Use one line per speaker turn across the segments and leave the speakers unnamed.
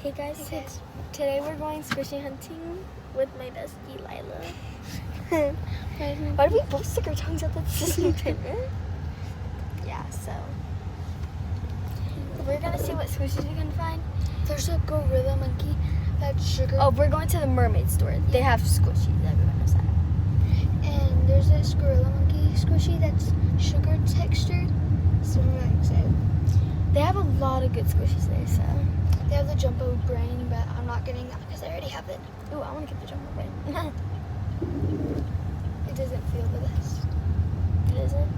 Hey guys, today we're going squishy hunting with my bestie Lila. Why did we both stick our tongues out at the same time? Yeah, so we're gonna see what squishies we can find.
There's a gorilla monkey that's sugar.
Oh, we're going to the mermaid store. They have squishies, everyone knows that.
And there's this gorilla monkey squishy that's sugar textured. So I'm really excited.
They have a lot of good squishies there, so.
They have the jumbo brain, but I'm not getting that because I already have it.
Ooh, I wanna get the jumbo brain.
It doesn't feel the best.
It isn't?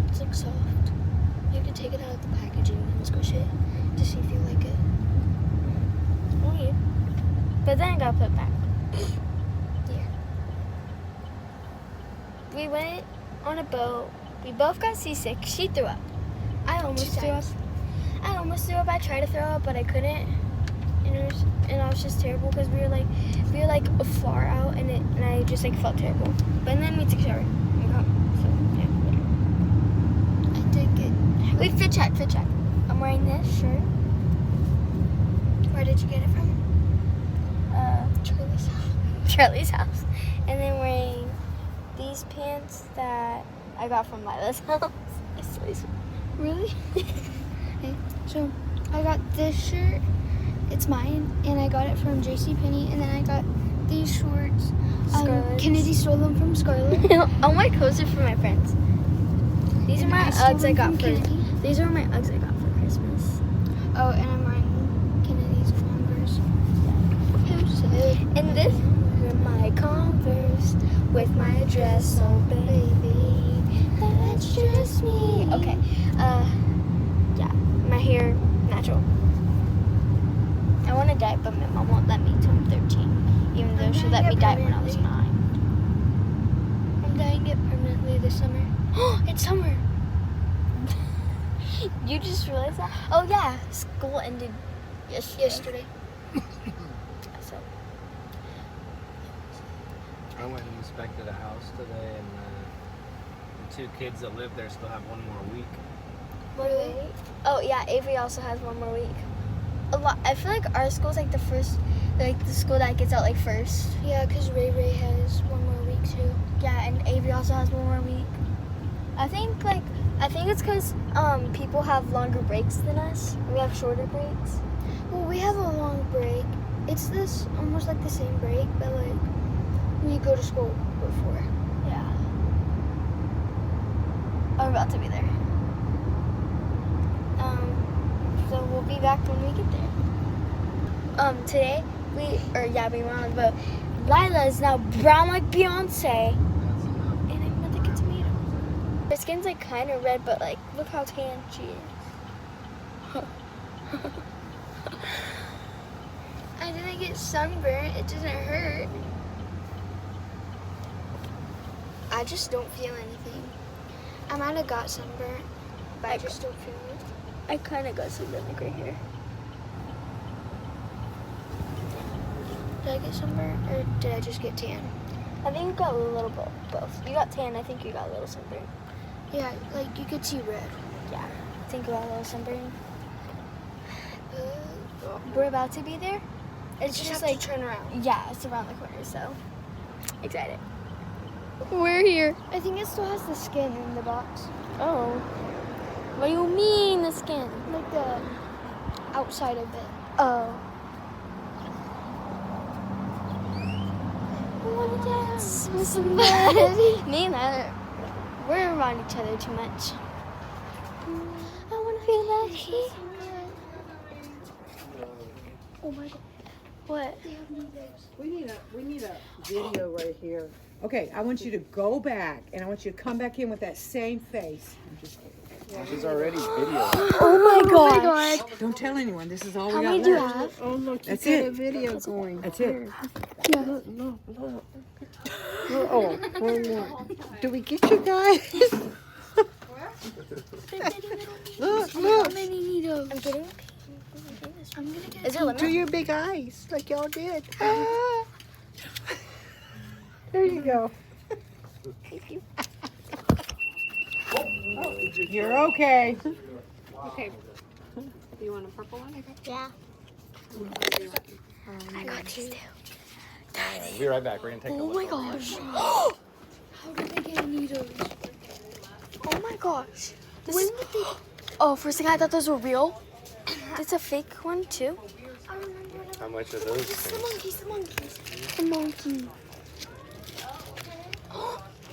It's like soft. You have to take it out of the packaging and squish it to see if you like it.
Weird. But then I gotta put it back.
Yeah.
We went on a boat. We both got seasick. She threw up. I almost threw up. I tried to throw up, but I couldn't. And I was just terrible because we were like far out, and I just like felt terrible. But then we took a shower and got so yeah.
I did get.
Wait, fit check. I'm wearing this shirt.
Where did you get it from?
Charlie's house, and then wearing these pants that I got from Lila's house.
Really? Okay, so I got this shirt. It's mine, and I got it from JCPenney, and then I got these shorts.
Scarlett's.
Kennedy stole them from Scarlett.
All my clothes are for my friends. These are
And
my
I stole
Uggs I
them
got
from
for.
Kennedy.
These are my Uggs I got for Christmas.
Oh, and I'm wearing Kennedy's Converse. Who said?
And this are my Converse with my address. Oh baby, that's just me. Okay. Yeah, my hair natural. I want to dye, but my mom won't let me until I'm 13, even though
I'm
she
gonna
let me
get
dye when I was
permanently.
9.
I'm dyeing it permanently this summer. It's summer.
You just realized that? Oh yeah, school ended yesterday. So
I went and inspected a house today, and the 2 kids that live there still have 1 more week.
Really?
Oh yeah, Avery also has 1 more week. A lot. I feel like our school's like the school that gets out like first.
Yeah, because Ray Ray has 1 more week too.
Yeah, and Avery also has 1 more week. I think it's because people have longer breaks than us. We have shorter breaks.
Well, we have a long break. It's this almost like the same break, but like we go to school before.
Yeah. I'm about to be there. So we'll be back when we get there. Today we went on the boat. Lila is now brown like Beyonce.
That's enough.
And I'm gonna get tomato. Her skin's like kind of red, but like look how tan she is.
I didn't get sunburnt. It doesn't hurt. I just don't feel anything. I might have got sunburnt, but I just don't feel it.
I kind of got some like right here.
Did I get sunburnt or did I just get tan?
I think you got a little both. You got tan. I think you got a little sunburn.
Yeah, like you could see red.
Yeah, I think you got a little sunburn. We're about to be there. It's
Just
just
have
like
to turn around.
yeah, it's around the corner. So excited. We're here.
I think it still has the skin in the box,
Oh, what do you mean the skin?
like the outside of it.
Oh. I want to dance with somebody. Me and that, we're around each other too much. I want to feel like he. Oh my god. What?
We need a video right here. Okay, I want you to go back, and I want you to come back in with that same face.
She's already video.
Oh my god.
Don't tell anyone. This is all
How
we
many
got
do you
left.
have?
Oh look, you
That's
got
it.
a video going.
That's it.
Look, look, look. Oh, one more. Do we get you guys? Look, look.
How many needles?
I'm getting.
I'm gonna get.
Is there a limit?
Do your big eyes like y'all did. Ah. There you go.
Thank you.
You're okay.
Okay. Do you want a purple one?
Yeah. I got these too.
We'll be right back. We're gonna take a
Oh
look.
my gosh.
How did they get needles?
Oh my gosh. This is, oh, first thing I thought those were real. It's a fake one too.
I remember when
How much are those
the
things?
monkeys, the monkeys.
The monkey.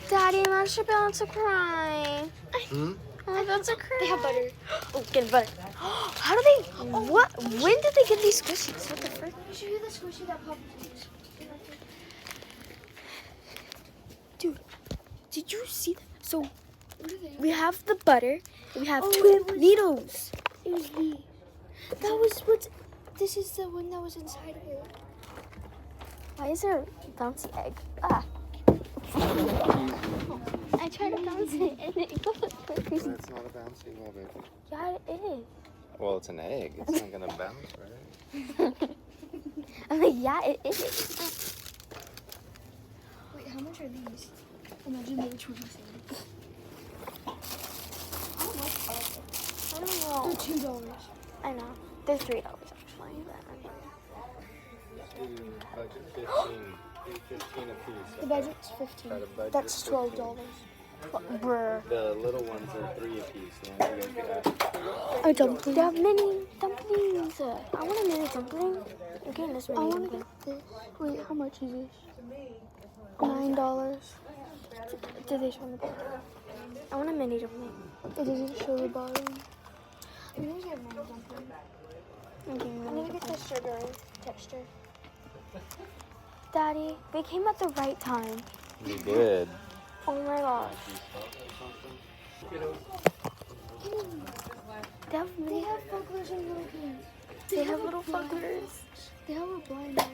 Daddy, I'm actually about to cry.
Hmm?
I'm about to cry.
They have butter.
Oh, get butter. How do they? What? When did they get these squishies? What the frick?
Let me show you the squishy that popped.
Dude, did you see that? So
What are they?
we have the butter. We have
Oh,
two
it was-
needles.
It was these. That was what. This is the one that was inside of it.
Why is there a bouncy egg? Ah. I tried to bounce it and it goes crazy.
That's not a bouncy ball, baby.
Yeah, it is.
Well, it's an egg. It's not gonna bounce, right?
I'm like, yeah, it is.
Wait, how much are these? Imagine they were 27.
I don't know.
They're $2.
I know. They're $3 actually.
Budget 15. 15 a piece.
The budget's 15.
Try to budget
That's
15.
$12.
Bruh.
The little ones are 3 a piece. Yeah, you guys get
A dumpling. They have mini dumplings. I want a mini dumpling. I'm getting this
I
mini
want to
dumpling.
get this. Wait, how much is this? $9.
Did they show me that? I want a mini dumpling.
It doesn't show the bottom. I'm gonna get mini dumpling.
I'm getting
I'm
mini
gonna get the
dumpling.
sugar texture.
Daddy, we came at the right time.
You did.
Oh my gosh. They have
They
mini.
have fugglers and little kids.
They have little fuckers.
They have a blind one.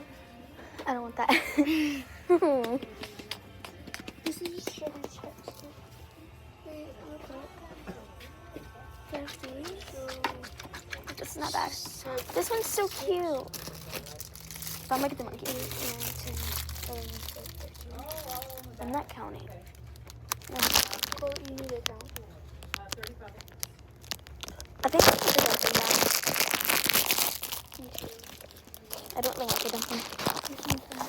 I don't want that.
This is sugar texture. Wait,
There's these. This is not bad. This one's so cute. But I'm gonna get the monkey.
8, 9, 10, 11, 12, 13.
I'm not counting. No.
Well, you need to count.
I think it's the dumpling now. I don't really like the dumpling.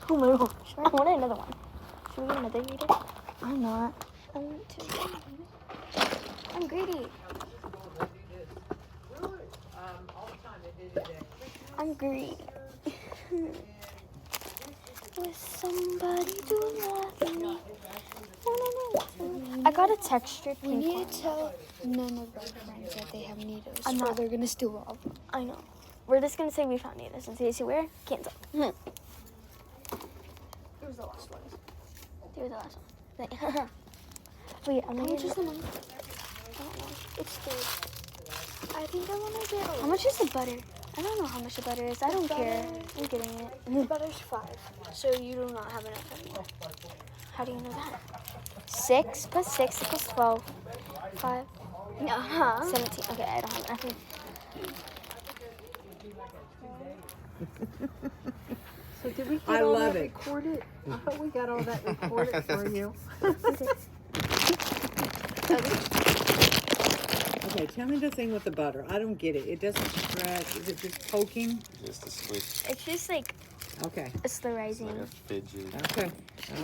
Oh my gosh. I want another one. Should we get another meter? I'm not. I want to. I'm greedy. I'm greedy. With somebody to love me. I got a textured
We
pink
need
one.
to tell none of our friends that they have needles.
I'm
or
not.
they're gonna steal all of them.
I know. We're just gonna say we found needles and see where? Can't tell.
It was the last one.
They were the last one. Wait, I'm
How
gonna
much is
get.
the money?
I don't know.
It's 3. I think I wanna get
How much is the butter? I don't know how much the butter is. I don't care. I'm getting
The
it.
butter's 5, so you do not have enough anymore.
How do you know that? 6 plus 6 equals 12. 5.
Uh-huh.
17. Okay, I don't have enough.
So did we get
I
all
love
that
it.
recorded? I thought we got all that recorded for you.
Okay, tell me the thing with the butter. I don't get it. It doesn't stretch. Is it just poking?
Just a switch.
It's just like
Okay.
a slow rising.
Like a fidget,
Okay.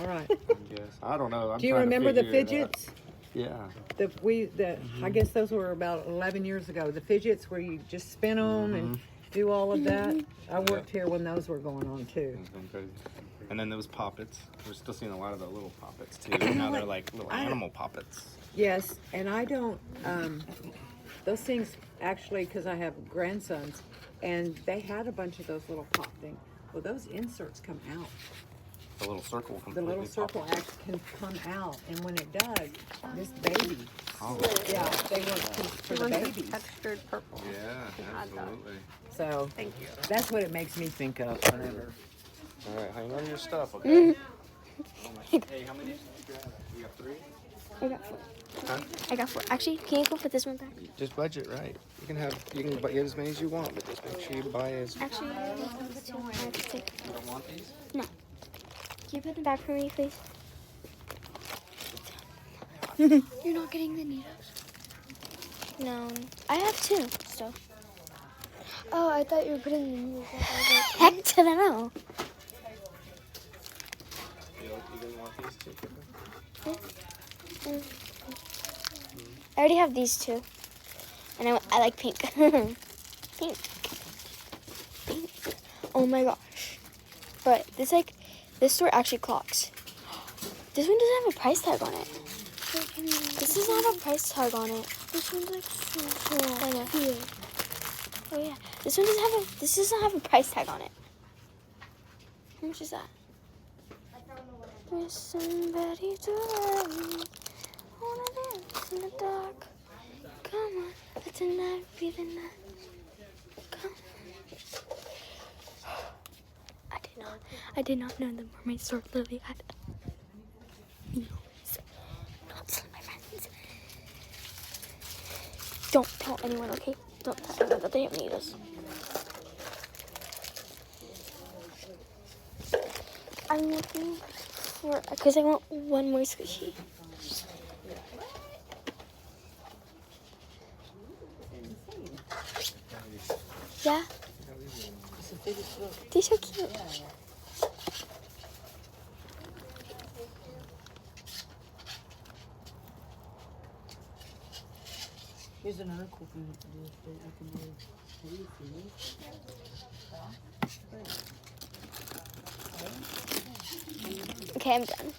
All right.
I guess. I don't know. I'm
Do you
trying to
remember the
figure it out.
fidgets?
Yeah.
I guess those were about 11 years ago. The fidgets where you just spin them and do all of that. I worked here when those were going on too.
It's been crazy. And then there was poppets. We're still seeing a lot of the little poppets too. Now they're like little animal poppets.
Yes, and I don't, those things actually, because I have grandsons, and they had a bunch of those little pop things. Well, those inserts come out.
The little circle
The
completely
little circle
popped.
act can come out, and when it does, this baby,
Oh,
yeah, they were for the babies.
Textured purple.
yeah, absolutely.
So
Thank you.
that's what it makes me think of whenever.
All right, hang on to your stuff, okay? Hey, how many did you grab? You got 3?
I got 4.
Huh?
I got 4. Actually, can you go put this one back?
Just budget right. You can buy as many as you want, but just make sure you buy as.
Actually, I have these 2. I have to take.
You don't want these?
No. Can you put them back for me, please?
You're not getting the needles?
No, I have 2. So
Oh, I thought you were putting the needles.
heck to the no.
You didn't want these two?
I already have these 2, and I like pink. Pink. Oh my gosh! But this store actually clocks. This one doesn't have a price tag on it. This doesn't have a price tag on it.
This one's like so cool.
I know.
Here.
Oh yeah. This doesn't have a price tag on it. How much is that? There's somebody to love me. Wanna dance in the dark. Come on, let tonight be the night. Come on. I did not know the mermaid store literally had needles. Not tell my friends. Don't tell anyone, okay? Don't tell anyone that they have needles. I'm looking for, because I want one more squishy. Yeah? They're so cute.
Here's another cool thing you can do.
Okay, I'm done.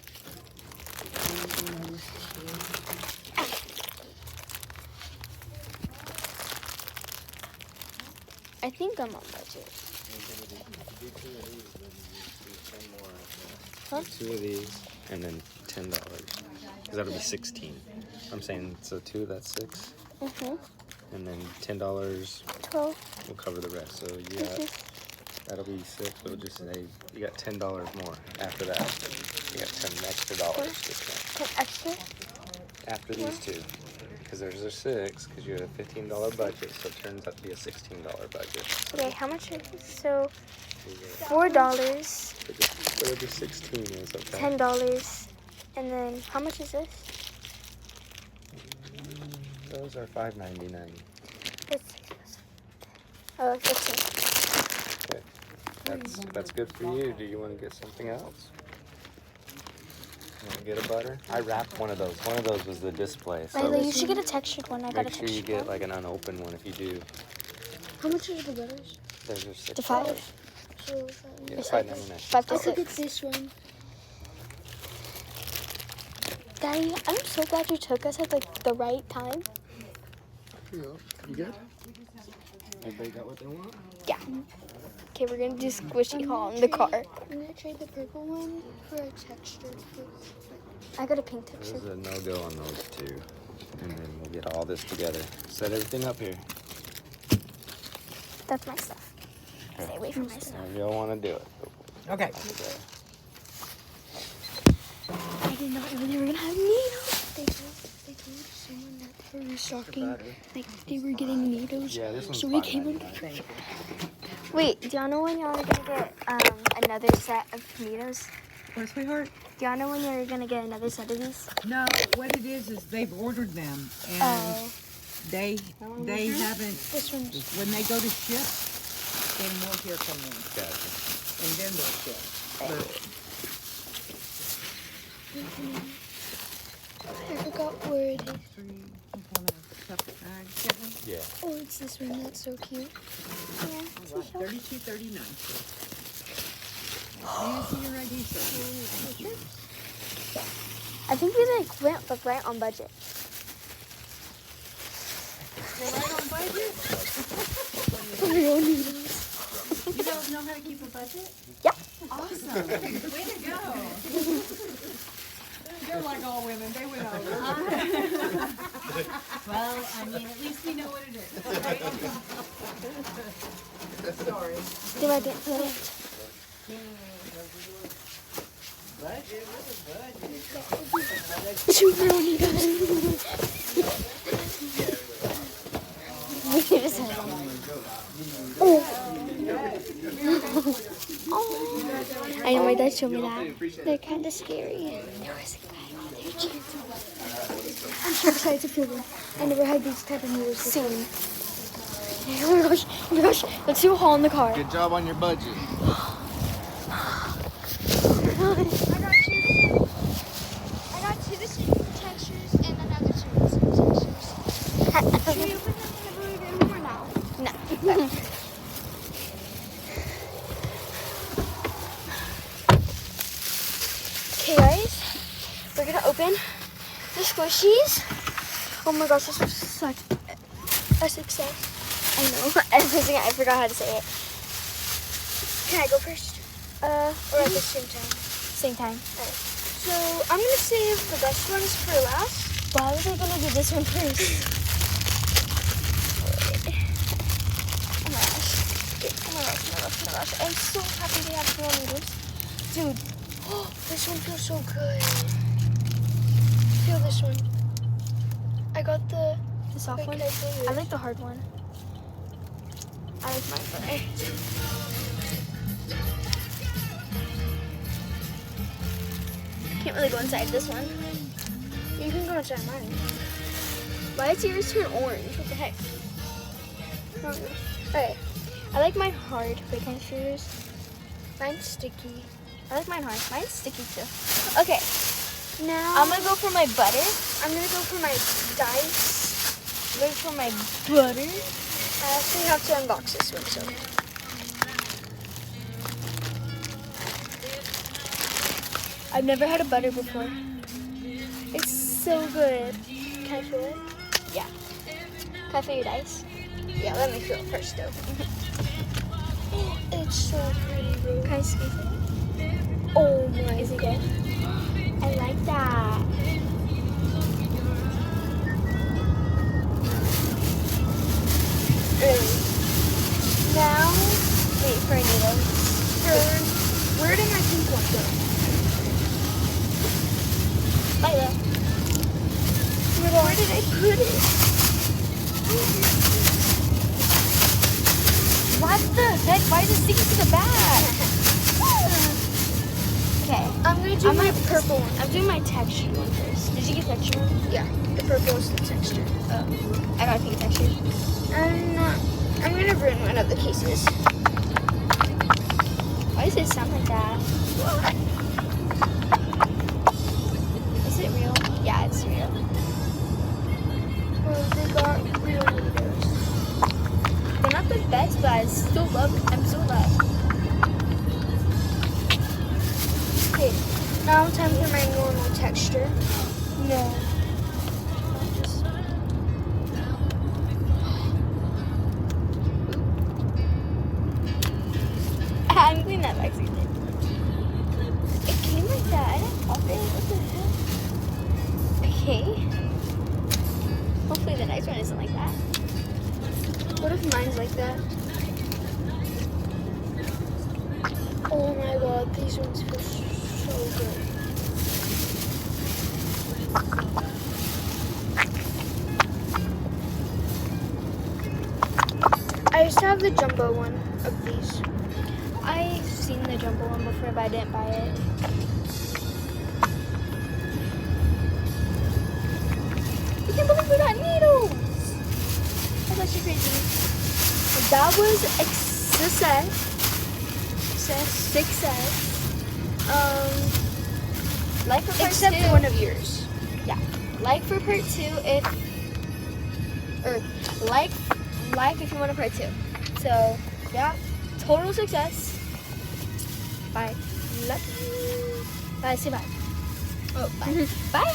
I think I'm on budget. Huh?
2 of these, and then $10. Because that'll be 16. I'm saying, so 2, that's 6. And then $10
12.
will cover the rest. So you got, that'll be 6. It'll just say you got $10 more after that. You got $10 extra dollars discount.
10 extra?
After these 2. Because there's a 6, because you had a $15 budget, so it turns out to be a $16 budget.
Okay, how much is this? So, $4,
So it'll be 16 is okay.
$10, and then how much is this?
Those are $5.99.
It's, oh, 15.
Okay. That's good for you. Do you want to get something else? You want to get a butter? I wrapped one of those. One of those was the display. So
Riley, you should get a textured one. I got a
make sure
textured
you get
one.
like an unopened one if you do.
How much are the butters?
Those are $6.
The 5.
So,
Yeah,
It's
$5.99.
5 to
I could
6.
get this one.
Daddy, I'm so glad you took us at the right time.
You good?
Everybody got what they want?
Yeah. Okay, we're gonna do squishy haul in the car.
I'm gonna trade the purple one for a textured fruit.
I got a pink texture.
There's a no-go on those 2. And then we'll get all this together. Set everything up here.
That's my stuff. Stay away from my stuff.
If you don't want to do it.
Okay.
I did not know they were gonna have needles.
They told someone that for restocking, like they were getting needles.
Yeah, this one's
So we came in.
Wait, do y'all know when y'all are gonna get another set of needles?
What, sweetheart?
Do y'all know when you're gonna get another set of these?
No, what it is they've ordered them, and
Oh.
they haven't,
This one's.
when they go to ship, then we'll hear from them,
Gotcha.
and then they'll ship. But
I forgot where it is.
3, you want a separate bag?
Yeah.
Oh, it's this one that's so cute.
$32.39. Do you see your ID, sir?
I think we went right on budget.
Real needles.
You don't know how to keep a budget?
Yep.
Awesome. Way to go.
They're like all women, they went over.
Well, I mean, at least we know what it is, right?
Sorry.
Do I get the
Two real needles.
We just had I know my dad showed me that.
They're kind of scary.
There was a guy out there
chickens. I'm so excited to feel them. I never had these type of noodles before.
Same. Oh my gosh, oh my gosh. Let's do a haul in the car.
Good job on your budget.
I got two the same textures and another two the same textures. Should we open them whenever we get home or now?
No. Okay guys, we're gonna open the squishies. Oh my gosh, this was such a success. I know. I forgot how to say it.
Can I go first?
Or
At the same time.
same time.
Alright. So I'm gonna save the best ones for last.
Why was I gonna do this one first? Oh my gosh. Oh my gosh, oh my gosh, oh my gosh. I'm so happy they have small noodles. Dude, oh, this one feels so good.
Feel this one.
I got the soft
Wait,
one.
can I feel yours?
I like the hard one. I like mine better. Can't really go inside this one.
You can go inside mine.
Why is yours turn orange? What the heck? Okay. I like mine hard. Wait, can I show yours?
Mine's sticky.
I like mine hard. Mine's sticky too. Okay.
Now
I'm gonna go for my butter.
I'm gonna go for my dice.
Go for my butter.
I actually have to unbox this one, so.
I've never had a butter before. It's so good. Can I feel it? Yeah. Can I feel your dice?
Yeah, let me feel it first though. It's so pretty, bro.
Can I squeeze it? Oh my. Is it good? I like that. Now, wait for a needle.
Where did my pink one go?
Lila. Where did I put it? What the heck? Why is it sticking to the back? Okay.
I'm gonna do my purple one.
I'm doing my texture one first. Did you get texture one?
Yeah, the purple is the texture.
Oh. I got pink texture.
I'm gonna ruin one of the cases.
Why does it sound like that? Is it real? Yeah, it's real.
Well, they got real noodles.
They're not the best, but I still love it. I'm so loved.
Okay, now time for my normal texture.
No. I'm cleaning that back soon. It came like that. I didn't pop it. What the hell? Okay. Hopefully the next one isn't like that.
What if mine's like that? Oh my god, these ones feel so good. I used to have the jumbo one of these.
I've seen the jumbo one before, but I didn't buy it. I can't believe we got needles! That's actually crazy. That was a success. Success. Like for part
Except
2.
one of yours.
Yeah. Like for part 2 if, or like if you want a part 2. So yeah, total success. Bye. Love you. Bye. Say bye. Oh, bye. Bye.